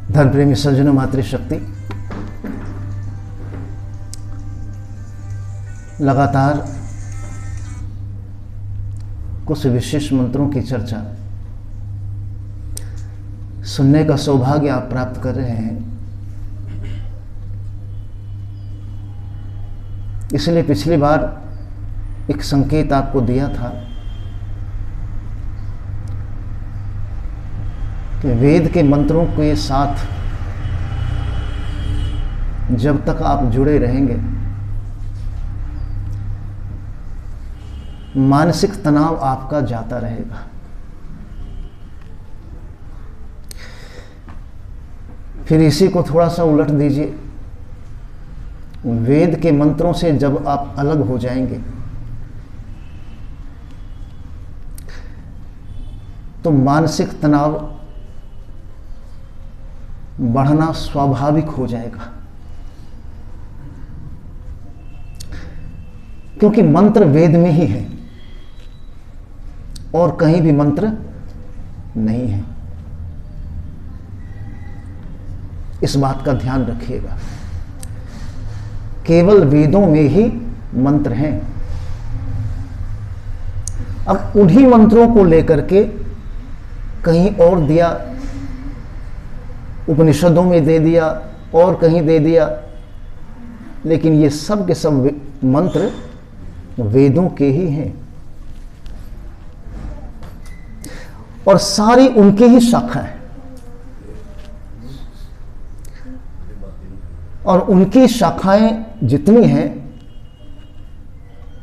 धर्म प्रेमी सज्जनों, मातृशक्ति, लगातार कुछ विशेष मंत्रों की चर्चा सुनने का सौभाग्य आप प्राप्त कर रहे हैं। इसलिए पिछली बार एक संकेत आपको दिया था कि वेद के मंत्रों के साथ जब तक आप जुड़े रहेंगे, मानसिक तनाव आपका जाता रहेगा। फिर इसी को थोड़ा सा उलट दीजिए। वेद के मंत्रों से जब आप अलग हो जाएंगे तो मानसिक तनाव बढ़ना स्वाभाविक हो जाएगा, क्योंकि मंत्र वेद में ही है और कहीं भी मंत्र नहीं है। इस बात का ध्यान रखिएगा, केवल वेदों में ही मंत्र हैं। अब उन्हीं मंत्रों को लेकर के कहीं और दिया, उपनिषदों में दे दिया और कहीं दे दिया, लेकिन ये सब के सब मंत्र वेदों के ही हैं और सारी उनकी ही शाखा है। और उनकी शाखाएं जितनी हैं,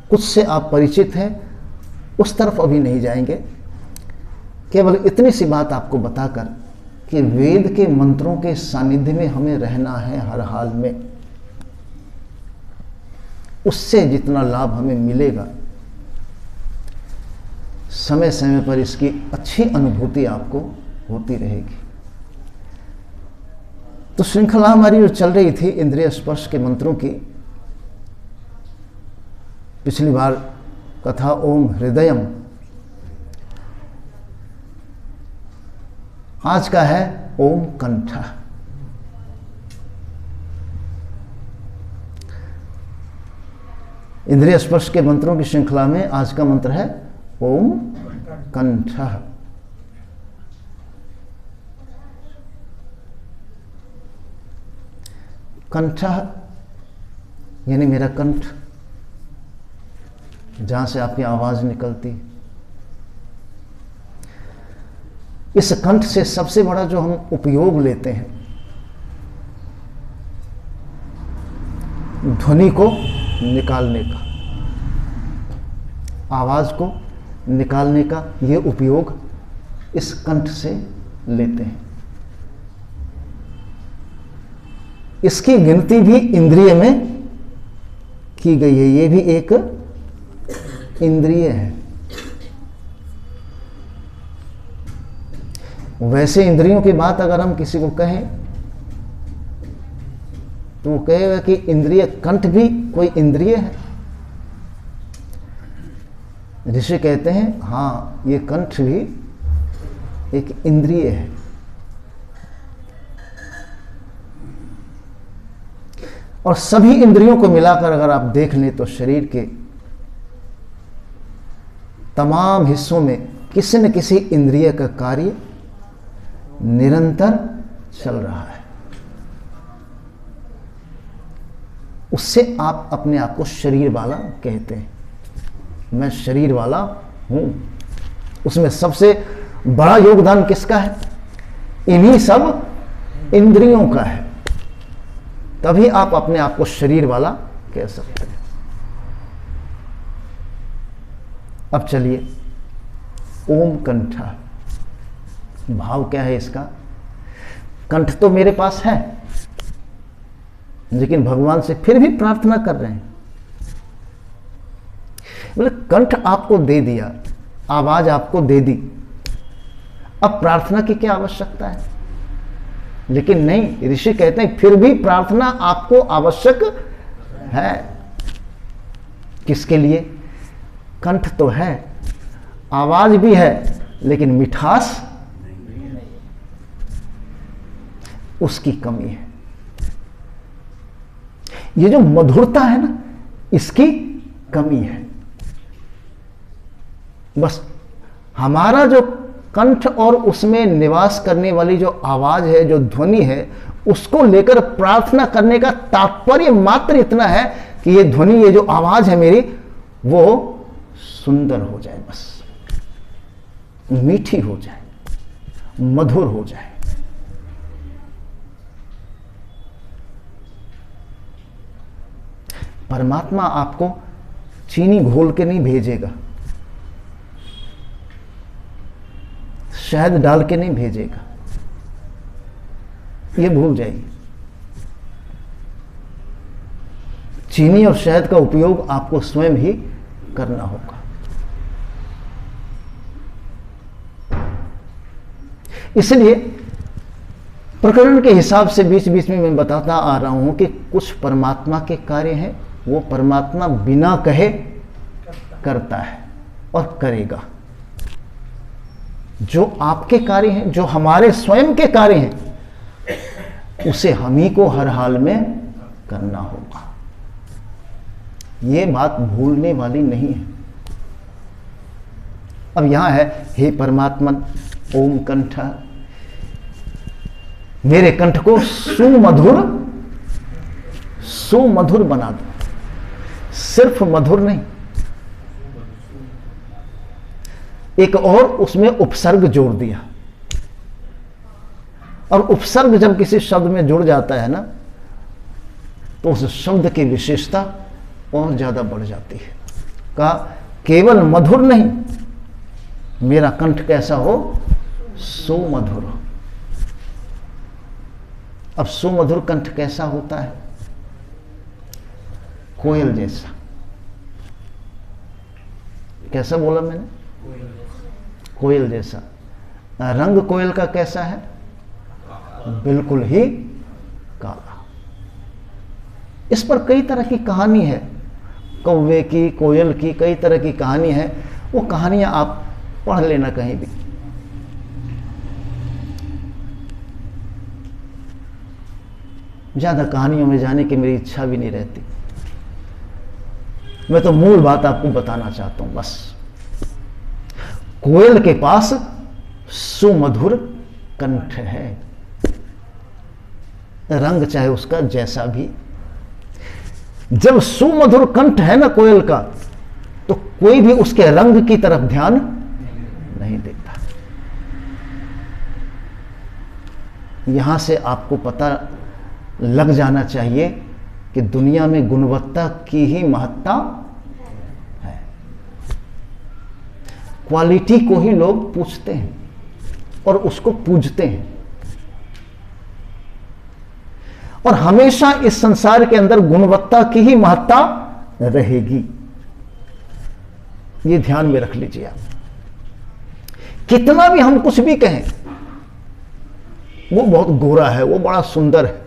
कुछ से आप परिचित हैं, उस तरफ अभी नहीं जाएंगे। केवल इतनी सी बात आपको बताकर कि वेद के मंत्रों के सानिध्य में हमें रहना है हर हाल में। उससे जितना लाभ हमें मिलेगा, समय समय पर इसकी अच्छी अनुभूति आपको होती रहेगी। तो श्रृंखला हमारी जो चल रही थी इंद्रिय स्पर्श के मंत्रों की, पिछली बार कथा ओम हृदयम, आज का है ओम कंठ। इंद्रिय स्पर्श के मंत्रों की श्रृंखला में आज का मंत्र है ओम कंठ। कंठ यानी मेरा कंठ, जहां से आपकी आवाज निकलती। इस कंठ से सबसे बड़ा जो हम उपयोग लेते हैं, ध्वनि को निकालने का, आवाज को निकालने का, ये उपयोग इस कंठ से लेते हैं। इसकी गिनती भी इंद्रिय में की गई है, ये भी एक इंद्रिय है। वैसे इंद्रियों की बात अगर हम किसी को कहें तो वो कहेगा कि इंद्रिय, कंठ भी कोई इंद्रिय है। ऋषि कहते हैं हाँ, ये कंठ भी एक इंद्रिय है। और सभी इंद्रियों को मिलाकर अगर आप देख लें तो शरीर के तमाम हिस्सों में किसी न किसी इंद्रिय का कार्य निरंतर चल रहा है। उससे आप अपने आप को शरीर वाला कहते हैं। मैं शरीर वाला हूं। उसमें सबसे बड़ा योगदान किसका है? इन्हीं सब इंद्रियों का है। तभी आप अपने आप को शरीर वाला कह सकते हैं। अब चलिए, ओम कंठ, भाव क्या है इसका? कंठ तो मेरे पास है, लेकिन भगवान से फिर भी प्रार्थना कर रहे हैं। बोले कंठ आपको दे दिया, आवाज आपको दे दी, अब प्रार्थना की क्या आवश्यकता है? लेकिन नहीं, ऋषि कहते हैं फिर भी प्रार्थना आपको आवश्यक है। किसके लिए? कंठ तो है, आवाज भी है, लेकिन मिठास उसकी कमी है। ये जो मधुरता है ना, इसकी कमी है। बस हमारा जो कंठ और उसमें निवास करने वाली जो आवाज है, जो ध्वनि है, उसको लेकर प्रार्थना करने का तात्पर्य मात्र इतना है कि ये ध्वनि, ये जो आवाज है मेरी, वो सुंदर हो जाए, बस मीठी हो जाए, मधुर हो जाए। परमात्मा आपको चीनी घोल के नहीं भेजेगा, शहद डाल के नहीं भेजेगा, ये भूल जाइए। चीनी और शहद का उपयोग आपको स्वयं ही करना होगा। इसलिए प्रकरण के हिसाब से बीच बीच में मैं बताता आ रहा हूं कि कुछ परमात्मा के कार्य हैं, वो परमात्मा बिना कहे करता है और करेगा। जो आपके कार्य हैं, जो हमारे स्वयं के कार्य हैं, उसे हम ही को हर हाल में करना होगा। ये बात भूलने वाली नहीं है। अब यहां है, हे परमात्मा ओम कंठ, मेरे कंठ को सुमधुर बना दो। सिर्फ मधुर नहीं, एक और उसमें उपसर्ग जोड़ दिया। और उपसर्ग जब किसी शब्द में जुड़ जाता है ना, तो उस शब्द की विशेषता और ज्यादा बढ़ जाती है। कहा केवल मधुर नहीं, मेरा कंठ कैसा हो, सुमधुर हो। अब सुमधुर कंठ कैसा होता है? कोयल जैसा। कैसा बोला मैंने? कोयल जैसा। रंग कोयल का कैसा है? बिल्कुल ही काला। इस पर कई तरह की कहानी है, कौवे की, कोयल की, कई तरह की कहानी है। वो कहानियां आप पढ़ लेना कहीं भी। ज्यादा कहानियों में जाने की मेरी इच्छा भी नहीं रहती। मैं तो मूल बात आपको बताना चाहता हूं बस। कोयल के पास सुमधुर कंठ है, रंग चाहे उसका जैसा भी। जब सुमधुर कंठ है ना कोयल का, तो कोई भी उसके रंग की तरफ ध्यान नहीं देता। यहां से आपको पता लग जाना चाहिए कि दुनिया में गुणवत्ता की ही महत्ता है। क्वालिटी को ही लोग पूछते हैं और उसको पूजते हैं। और हमेशा इस संसार के अंदर गुणवत्ता की ही महत्ता रहेगी। ये ध्यान में रख लीजिए आप। कितना भी हम कुछ भी कहें, वो बहुत गोरा है, वो बड़ा सुंदर है,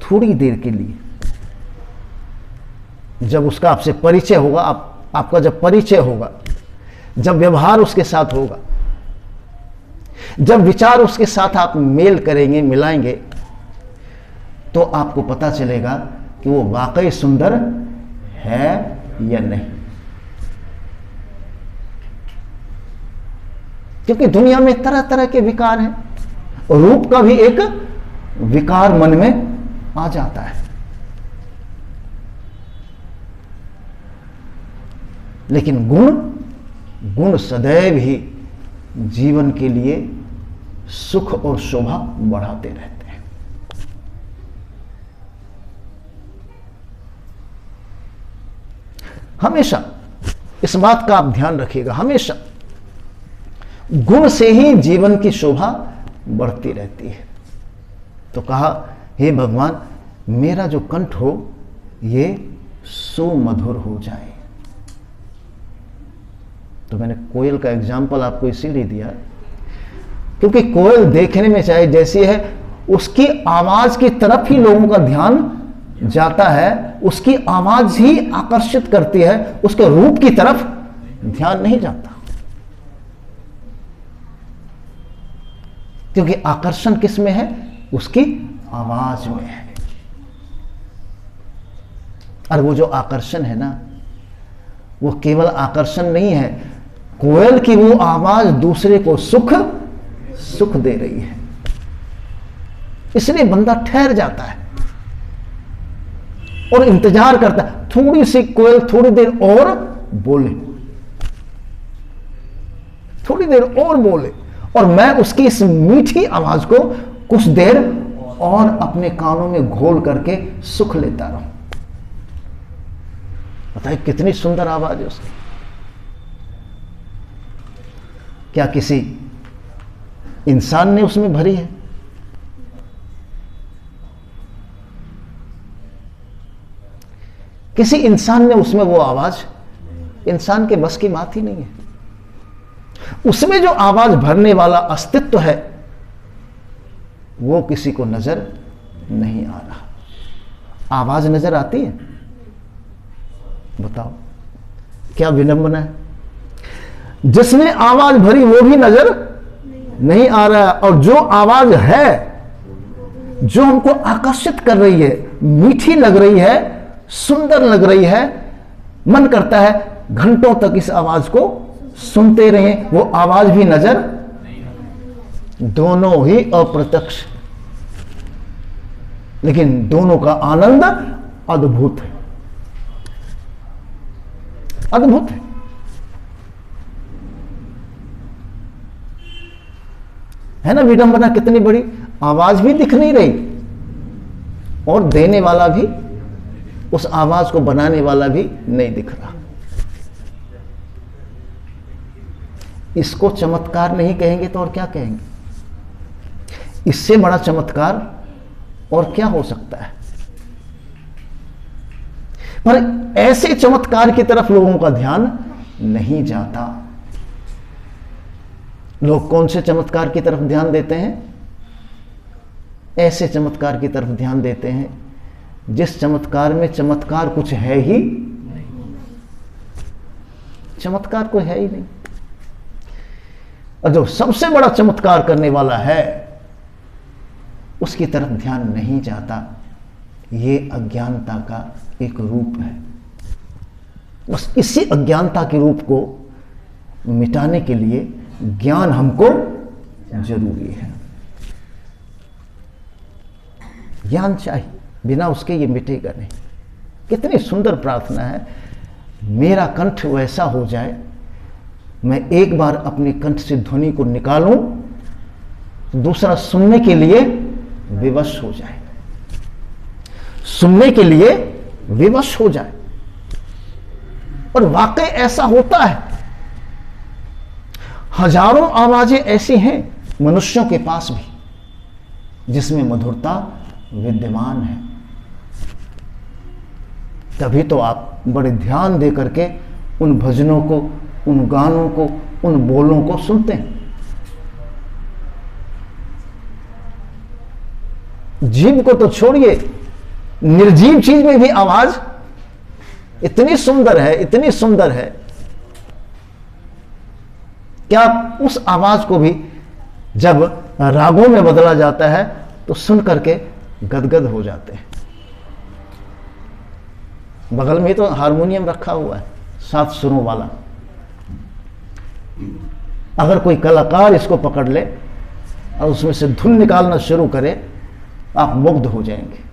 थोड़ी देर के लिए जब उसका आपसे परिचय होगा, आपका जब परिचय होगा, जब व्यवहार उसके साथ होगा, जब विचार उसके साथ आप मेल करेंगे, मिलाएंगे, तो आपको पता चलेगा कि वो वाकई सुंदर है या नहीं। क्योंकि दुनिया में तरह तरह के विकार हैं, रूप का भी एक विकार मन में आ जाता है। लेकिन गुण सदैव ही जीवन के लिए सुख और शोभा बढ़ाते रहते हैं। हमेशा इस बात का आप ध्यान रखिएगा, हमेशा गुण से ही जीवन की शोभा बढ़ती रहती है। तो कहा हे भगवान, मेरा जो कंठ हो ये सुमधुर हो जाए। तो मैंने कोयल का एग्जाम्पल आपको इसीलिए दिया क्योंकि कोयल देखने में चाहे जैसी है, उसकी आवाज की तरफ ही लोगों का ध्यान जाता है, उसकी आवाज ही आकर्षित करती है, उसके रूप की तरफ ध्यान नहीं जाता। क्योंकि आकर्षण किस में है? उसकी आवाज में है। और वो जो आकर्षण है ना, वो केवल आकर्षण नहीं है, कोयल की वो आवाज दूसरे को सुख दे रही है। इसलिए बंदा ठहर जाता है और इंतजार करता है, थोड़ी सी कोयल थोड़ी देर और बोले, थोड़ी देर और बोले, और मैं उसकी इस मीठी आवाज को कुछ देर और अपने कानों में घोल करके सुख लेता रहूं। बताइए कितनी सुंदर आवाज है उसकी। क्या किसी इंसान ने उसमें भरी है? किसी इंसान ने उसमें वो आवाज, इंसान के बस की बात ही नहीं है। उसमें जो आवाज भरने वाला अस्तित्व है वो किसी को नजर नहीं आ रहा। आवाज नजर आती है? बताओ क्या विडंबना है। जिसने आवाज भरी वो भी नजर नहीं आ रहा है, और जो आवाज है जो हमको आकर्षित कर रही है, मीठी लग रही है, सुंदर लग रही है, मन करता है घंटों तक इस आवाज को सुनते रहें, वो आवाज भी नजर, दोनों ही अप्रत्यक्ष, लेकिन दोनों का आनंद अद्भुत है, अद्भुत है। है ना विडंबना कितनी बड़ी। आवाज भी दिख नहीं रही और देने वाला भी, उस आवाज को बनाने वाला भी नहीं दिख रहा। इसको चमत्कार नहीं कहेंगे तो और क्या कहेंगे? इससे बड़ा चमत्कार और क्या हो सकता है? पर ऐसे चमत्कार की तरफ लोगों का ध्यान नहीं जाता। लोग कौन से चमत्कार की तरफ ध्यान देते हैं? ऐसे चमत्कार की तरफ ध्यान देते हैं जिस चमत्कार में चमत्कार कुछ है ही, चमत्कार कोई है ही नहीं। और जो सबसे बड़ा चमत्कार करने वाला है उसकी तरफ ध्यान नहीं जाता। ये अज्ञानता का एक रूप है। बस इसी अज्ञानता के रूप को मिटाने के लिए ज्ञान हमको जरूरी है। ज्ञान चाहिए, बिना उसके ये मिटेगा नहीं। कितनी सुंदर प्रार्थना है, मेरा कंठ वैसा हो जाए, मैं एक बार अपने कंठ से ध्वनि को निकालूं, दूसरा सुनने के लिए विवश हो जाए, सुनने के लिए विवश हो जाए। और वाकई ऐसा होता है। हजारों आवाजें ऐसी हैं मनुष्यों के पास भी जिसमें मधुरता विद्यमान है। तभी तो आप बड़े ध्यान दे करके उन भजनों को, उन गानों को, उन बोलों को सुनते हैं। जीव को तो छोड़िए, निर्जीव चीज में भी आवाज इतनी सुंदर है, इतनी सुंदर है, क्या उस आवाज को भी जब रागों में बदला जाता है तो सुन करके गदगद हो जाते हैं। बगल में तो हारमोनियम रखा हुआ है 7 सुरों वाला। अगर कोई कलाकार इसको पकड़ ले और उसमें से धुन निकालना शुरू करे, आप मुग्ध हो जाएंगे।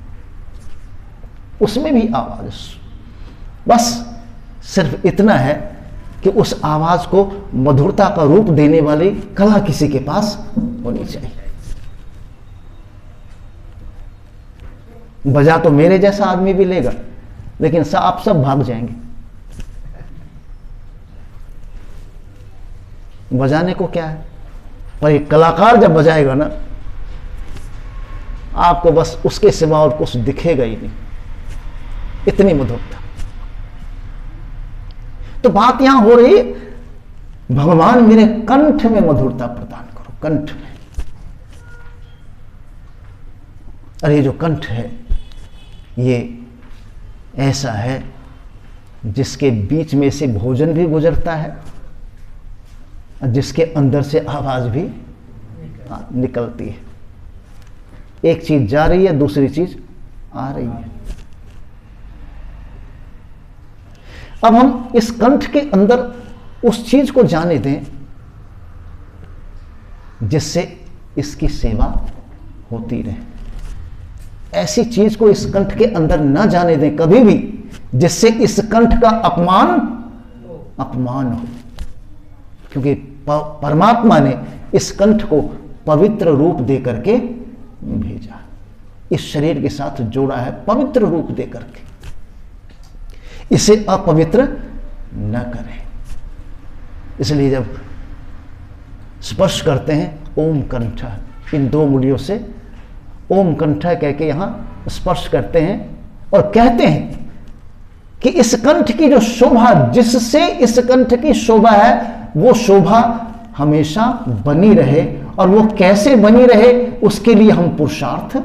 उसमें भी आवाज, बस सिर्फ इतना है कि उस आवाज को मधुरता का रूप देने वाली कला किसी के पास होनी चाहिए। बजा तो मेरे जैसा आदमी भी लेगा, लेकिन आप सब भाग जाएंगे। बजाने को क्या है, पर एक कलाकार जब बजाएगा ना, आपको बस उसके सिवा और कुछ दिखेगा ही नहीं, इतनी मधुरता। तो बात यहां हो रही, भगवान मेरे कंठ में मधुरता प्रदान करो, कंठ में। अरे ये जो कंठ है ये ऐसा है जिसके बीच में से भोजन भी गुजरता है और जिसके अंदर से आवाज भी निकलती है। एक चीज जा रही है, दूसरी चीज आ रही है। अब हम इस कंठ के अंदर उस चीज को जाने दें जिससे इसकी सेवा होती रहे। ऐसी चीज को इस कंठ के अंदर न जाने दें कभी भी जिससे इस कंठ का अपमान हो, क्योंकि परमात्मा ने इस कंठ को पवित्र रूप दे करके भेजा, इस शरीर के साथ जोड़ा है पवित्र रूप दे करके। इसे अपवित्र न करें। इसलिए जब स्पर्श करते हैं ओम कंठ, इन दो मुड़ियों से ओम कंठ कह के यहां स्पर्श करते हैं और कहते हैं कि इस कंठ की जो शोभा, जिससे इस कंठ की शोभा है, वो शोभा हमेशा बनी रहे। और वो कैसे बनी रहे, उसके लिए हम पुरुषार्थ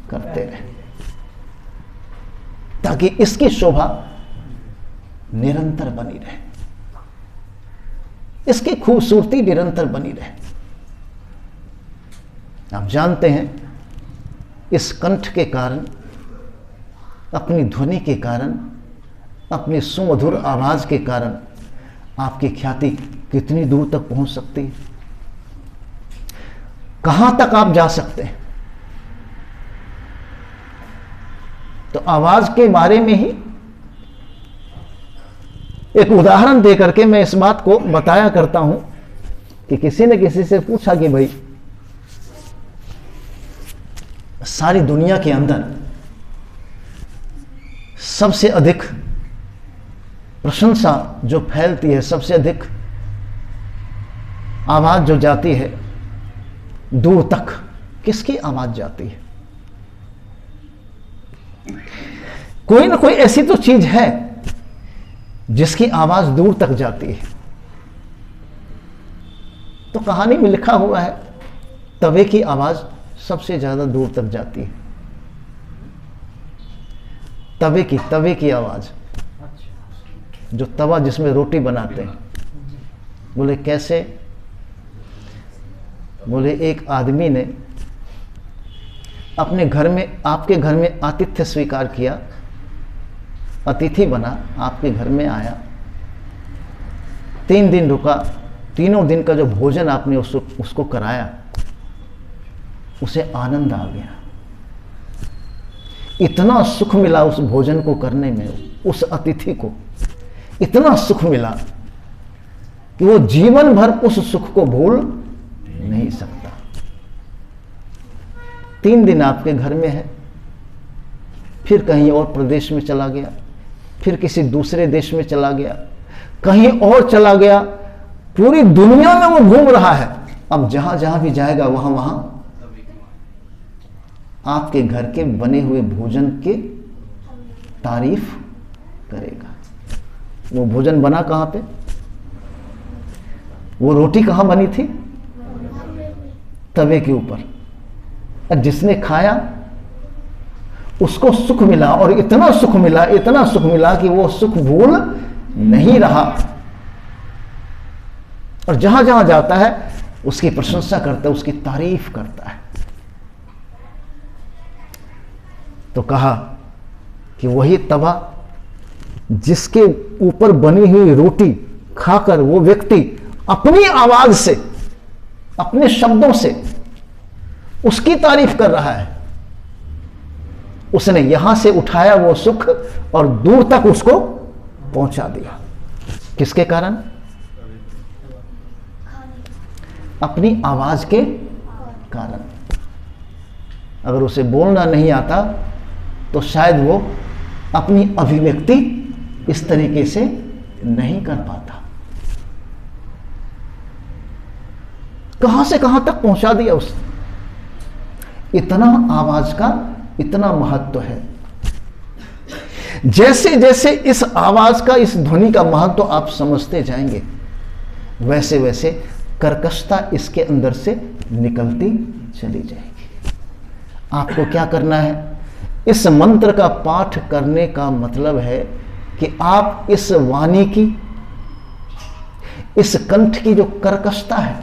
करते रहे, ताकि इसकी शोभा निरंतर बनी रहे, इसकी खूबसूरती निरंतर बनी रहे। आप जानते हैं इस कंठ के कारण, अपनी ध्वनि के कारण, अपनी सुमधुर आवाज के कारण आपकी ख्याति कितनी दूर तक पहुंच सकती है, कहां तक आप जा सकते हैं। तो आवाज के बारे में ही एक उदाहरण देकर के मैं इस बात को बताया करता हूं कि किसी ने किसी से पूछा कि भाई सारी दुनिया के अंदर सबसे अधिक प्रशंसा जो फैलती है, सबसे अधिक आवाज जो जाती है दूर तक, किसकी आवाज जाती है? कोई ना कोई ऐसी तो चीज है जिसकी आवाज दूर तक जाती है। तो कहानी में लिखा हुआ है तवे की आवाज सबसे ज्यादा दूर तक जाती है। तवे की आवाज, जो तवा जिसमें रोटी बनाते हैं। बोले कैसे? बोले एक आदमी ने अपने घर में, आपके घर में आतिथ्य स्वीकार किया, अतिथि बना, आपके घर में आया, 3 दिन रुका, तीनों दिन का जो भोजन आपने उसको कराया, उसे आनंद आ गया, इतना सुख मिला उस भोजन को करने में, उस अतिथि को इतना सुख मिला कि वो जीवन भर उस सुख को भूल नहीं सकता। 3 दिन आपके घर में है, फिर कहीं और प्रदेश में चला गया, फिर किसी दूसरे देश में चला गया, कहीं और चला गया, पूरी दुनिया में वो घूम रहा है। अब जहां जहां भी जाएगा वहां वहां आपके घर के बने हुए भोजन की तारीफ करेगा। वो भोजन बना कहां पे? वो रोटी कहां बनी थी? तवे के ऊपर। और जिसने खाया उसको सुख मिला, और इतना सुख मिला, इतना सुख मिला कि वो सुख भूल नहीं रहा, और जहां जहां जाता है उसकी प्रशंसा करता है, उसकी तारीफ करता है। तो कहा कि वही तवा जिसके ऊपर बनी हुई रोटी खाकर वो व्यक्ति अपनी आवाज से, अपने शब्दों से उसकी तारीफ कर रहा है, उसने यहां से उठाया वो सुख और दूर तक उसको पहुंचा दिया। किसके कारण? अपनी आवाज के कारण। अगर उसे बोलना नहीं आता तो शायद वो अपनी अभिव्यक्ति इस तरीके से नहीं कर पाता। कहां से कहां तक पहुंचा दिया उसने। इतना आवाज का इतना महत्व है। जैसे जैसे इस आवाज का, इस ध्वनि का महत्व आप समझते जाएंगे, वैसे वैसे कर्कशता इसके अंदर से निकलती चली जाएगी। आपको क्या करना है? इस मंत्र का पाठ करने का मतलब है कि आप इस वाणी की, इस कंठ की जो कर्कशता है,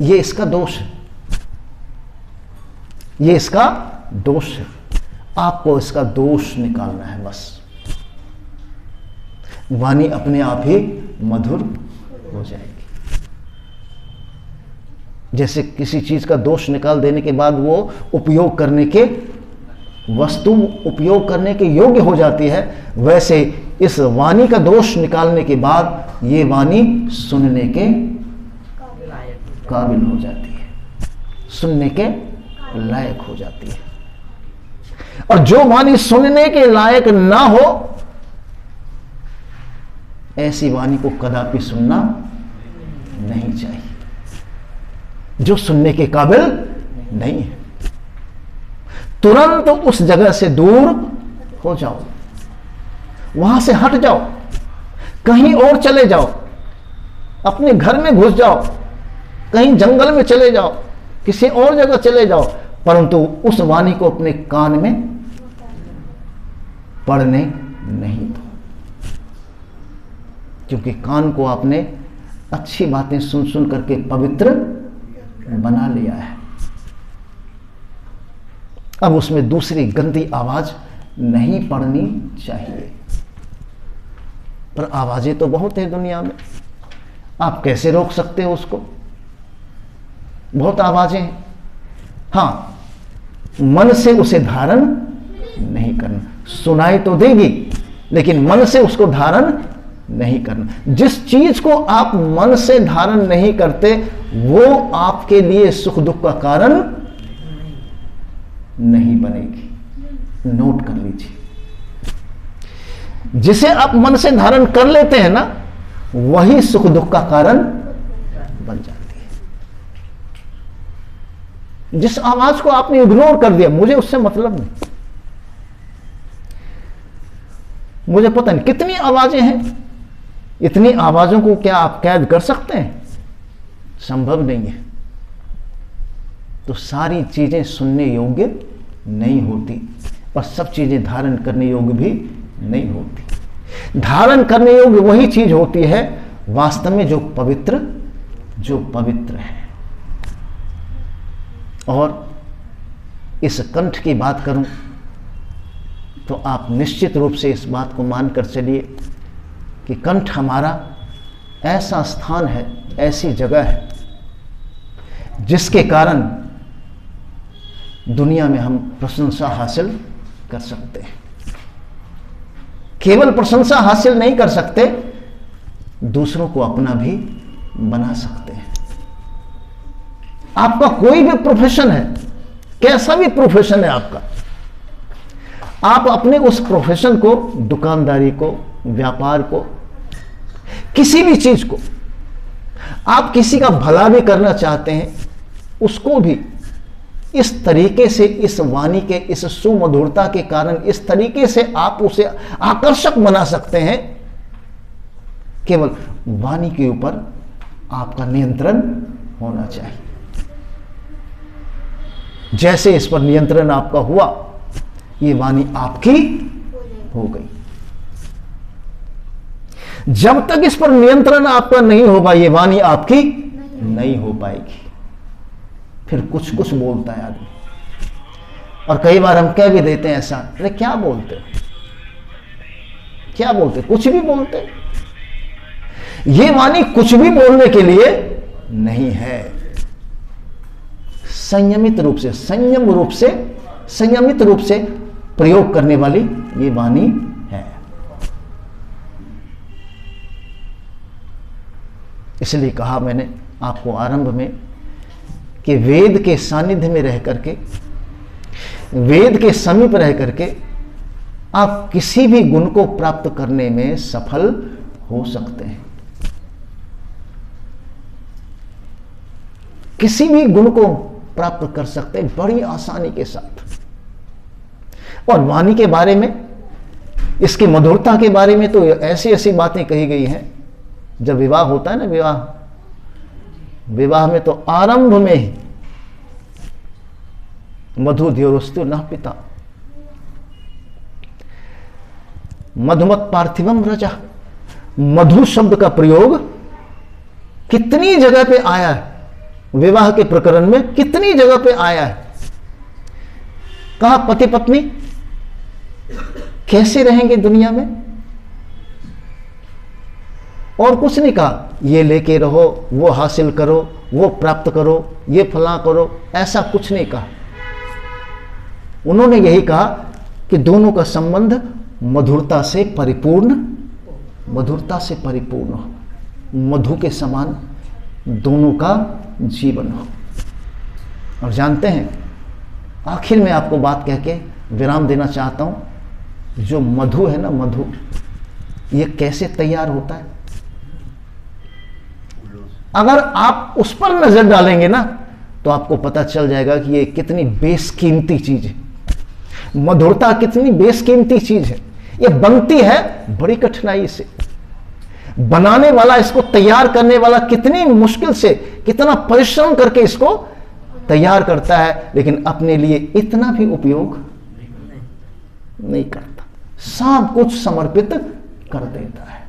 ये इसका दोष है। ये इसका दोष है। आपको इसका दोष निकालना है बस। वाणी अपने आप ही मधुर हो जाएगी। जैसे किसी चीज का दोष निकाल देने के बाद वो उपयोग करने के वस्तु उपयोग करने के योग्य हो जाती है, वैसे इस वाणी का दोष निकालने के बाद ये वाणी सुनने के काबिल हो जाती है, सुनने के लायक हो जाती है। और जो वाणी सुनने के लायक ना हो, ऐसी वाणी को कदापि सुनना नहीं चाहिए, जो सुनने के काबिल नहीं है। तुरंत उस जगह से दूर हो जाओ, वहां से हट जाओ, कहीं और चले जाओ, अपने घर में घुस जाओ, कहीं जंगल में चले जाओ, किसी और जगह चले जाओ, परंतु उस वाणी को अपने कान में पढ़ने नहीं दो। क्योंकि कान को आपने अच्छी बातें सुन सुन करके पवित्र बना लिया है। अब उसमें दूसरी गंदी आवाज नहीं पड़नी चाहिए। पर आवाजें तो बहुत है दुनिया में, आप कैसे रोक सकते हो उसको? बहुत आवाजें हैं। हाँ, मन से उसे धारण नहीं करना। सुनाई तो देगी, लेकिन मन से उसको धारण नहीं करना। जिस चीज को आप मन से धारण नहीं करते, वो आपके लिए सुख दुख का कारण नहीं बनेगी। नोट कर लीजिए। जिसे आप मन से धारण कर लेते हैं ना, वही सुख दुख का कारण बन जाती है। जिस आवाज को आपने इग्नोर कर दिया, मुझे उससे मतलब नहीं, मुझे पता नहीं कितनी आवाजें हैं, इतनी आवाजों को क्या आप कैद कर सकते हैं? संभव नहीं है। तो सारी चीजें सुनने योग्य नहीं होती, और सब चीजें धारण करने योग्य भी नहीं होती। धारण करने योग्य वही चीज होती है वास्तव में जो पवित्र है। और इस कंठ की बात करूं तो आप निश्चित रूप से इस बात को मानकर चलिए कि कंठ हमारा ऐसा स्थान है, ऐसी जगह है, जिसके कारण दुनिया में हम प्रशंसा हासिल कर सकते हैं। केवल प्रशंसा हासिल नहीं कर सकते, दूसरों को अपना भी बना सकते हैं। आपका कोई भी प्रोफेशन है, कैसा भी प्रोफेशन है आपका, आप अपने उस प्रोफेशन को, दुकानदारी को, व्यापार को, किसी भी चीज को, आप किसी का भला भी करना चाहते हैं, उसको भी इस तरीके से, इस वाणी के इस सुमधुरता के कारण इस तरीके से आप उसे आकर्षक बना सकते हैं। केवल वाणी के ऊपर आपका नियंत्रण होना चाहिए। जैसे इस पर नियंत्रण आपका हुआ, ये वाणी आपकी हो गई। जब तक इस पर नियंत्रण आपका नहीं होगा, ये वाणी आपकी नहीं हो पाएगी। फिर कुछ कुछ बोलता है आदमी, और कई बार हम कह भी देते हैं ऐसा, अरे क्या बोलते, क्या बोलते, कुछ भी बोलते। ये वाणी कुछ भी बोलने के लिए नहीं है। संयमित रूप से, संयमित रूप से प्रयोग करने वाली ये वाणी है। इसलिए कहा मैंने आपको आरंभ में कि वेद के सानिध्य में रह करके, वेद के समीप रह करके आप किसी भी गुण को प्राप्त करने में सफल हो सकते हैं। किसी भी गुण को प्राप्त कर सकते हैं बड़ी आसानी के साथ। और वाणी के बारे में, इसकी मधुरता के बारे में तो ऐसी ऐसी बातें कही गई हैं। जब विवाह होता है ना, विवाह में तो आरंभ में ही मधु धियोरस्तु न पिता, मधुमत पार्थिवम रजा। मधु शब्द का प्रयोग कितनी जगह पे आया है, विवाह के प्रकरण में कितनी जगह पे आया है। कहा पति पत्नी कैसे रहेंगे दुनिया में, और कुछ नहीं कहा ये लेके रहो, वो हासिल करो, वो प्राप्त करो, ये फला करो, ऐसा कुछ नहीं कहा। उन्होंने यही कहा कि दोनों का संबंध मधुरता से परिपूर्ण, मधुरता से परिपूर्ण हो, मधु के समान दोनों का जीवन हो। और जानते हैं, आखिर में आपको बात कह के विराम देना चाहता हूं, जो मधु है ना, मधु, ये कैसे तैयार होता है? अगर आप उस पर नजर डालेंगे ना तो आपको पता चल जाएगा कि ये कितनी बेशकीमती चीज है। मधुरता कितनी बेशकीमती चीज है। ये बनती है बड़ी कठिनाई से, बनाने वाला, इसको तैयार करने वाला कितनी मुश्किल से, कितना परिश्रम करके इसको तैयार करता है, लेकिन अपने लिए इतना भी उपयोग नहीं करता, सब कुछ समर्पित कर देता है।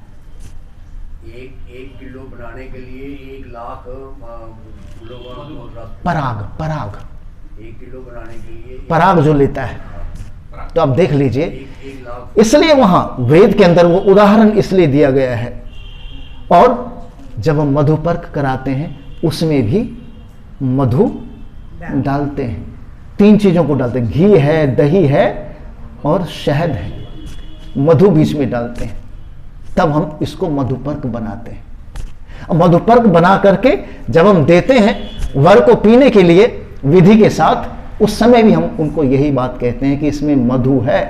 एक किलो बनाने के लिए 1 लाख पराग, पराग, 1 किलो बनाने के लिए पराग जो लेता है, तो आप देख लीजिए। इसलिए वहां वेद के अंदर वो उदाहरण इसलिए दिया गया है। और जब हम मधुपर्क कराते हैं उसमें भी मधु डालते हैं, 3 चीजों को डालते हैं, घी है, दही है और शहद है, मधु बीच में डालते हैं, तब हम इसको मधुपर्क बनाते हैं। और मधुपर्क बना करके जब हम देते हैं वर को पीने के लिए विधि के साथ, उस समय भी हम उनको यही बात कहते हैं कि इसमें मधु है।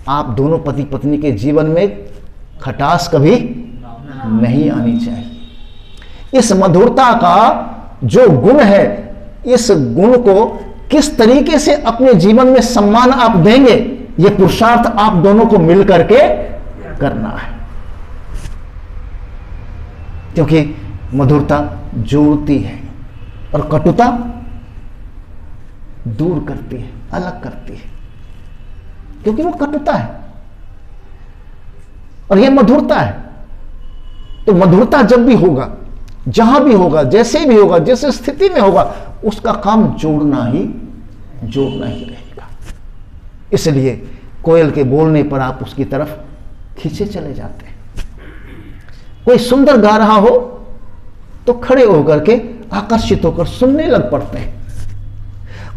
आप दोनों पति पत्नी के जीवन में खटास कभी नहीं आनी चाहिए। इस मधुरता का जो गुण है, इस गुण को किस तरीके से अपने जीवन में सम्मान आप देंगे, ये पुरुषार्थ आप दोनों को मिल करके करना है। क्योंकि मधुरता जोड़ती है और कटुता दूर करती है, अलग करती है, क्योंकि वो कटुता है और ये मधुरता है। तो मधुरता जब भी होगा, जहां भी होगा, जैसे भी होगा, जिस स्थिति में होगा, उसका काम जोड़ना ही रहेगा। इसलिए कोयल के बोलने पर आप उसकी तरफ खींचे चले जाते हैं। कोई सुंदर गा रहा हो तो खड़े होकर के आकर्षित होकर सुनने लग पड़ते हैं।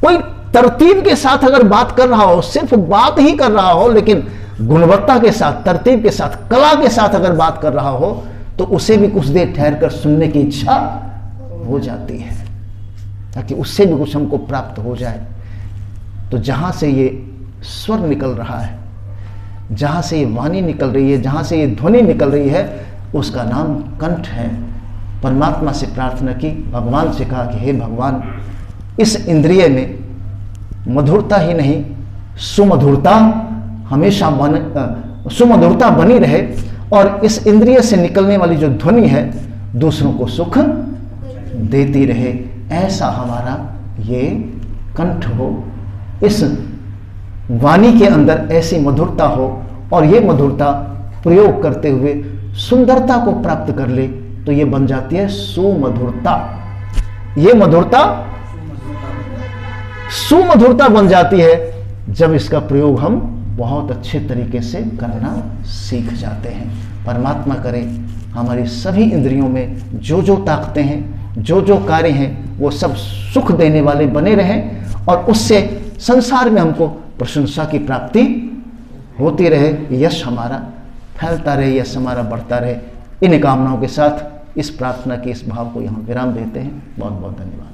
कोई तरतीब के साथ अगर बात कर रहा हो, सिर्फ बात ही कर रहा हो, लेकिन गुणवत्ता के साथ, तरतीब के साथ, कला के साथ अगर बात कर रहा हो, तो उसे भी कुछ देर ठहर कर सुनने की इच्छा हो जाती है, ताकि उससे भी कुछ हमको प्राप्त हो जाए। तो जहां से ये स्वर निकल रहा है, जहां से ये वाणी निकल रही है, जहां से ये ध्वनि निकल रही है, उसका नाम कंठ है। परमात्मा से प्रार्थना की, भगवान से कहा कि हे भगवान, इस इंद्रिय में मधुरता ही नहीं, सुमधुरता हमेशा सुमधुरता बनी रहे, और इस इंद्रिय से निकलने वाली जो ध्वनि है दूसरों को सुख देती रहे। ऐसा हमारा ये कंठ हो, इस वाणी के अंदर ऐसी मधुरता हो, और ये मधुरता प्रयोग करते हुए सुंदरता को प्राप्त कर ले, तो ये बन जाती है सुमधुरता। ये मधुरता सुमधुरता बन जाती है जब इसका प्रयोग हम बहुत अच्छे तरीके से करना सीख जाते हैं। परमात्मा करे हमारी सभी इंद्रियों में जो जो ताकतें हैं, जो जो कार्य हैं, वो सब सुख देने वाले बने रहें, और उससे संसार में हमको प्रशंसा की प्राप्ति होती रहे, यश हमारा फैलता रहे, यश हमारा बढ़ता रहे। इन कामनाओं के साथ इस प्रार्थना के इस भाव को यहाँ विराम देते हैं। बहुत बहुत धन्यवाद।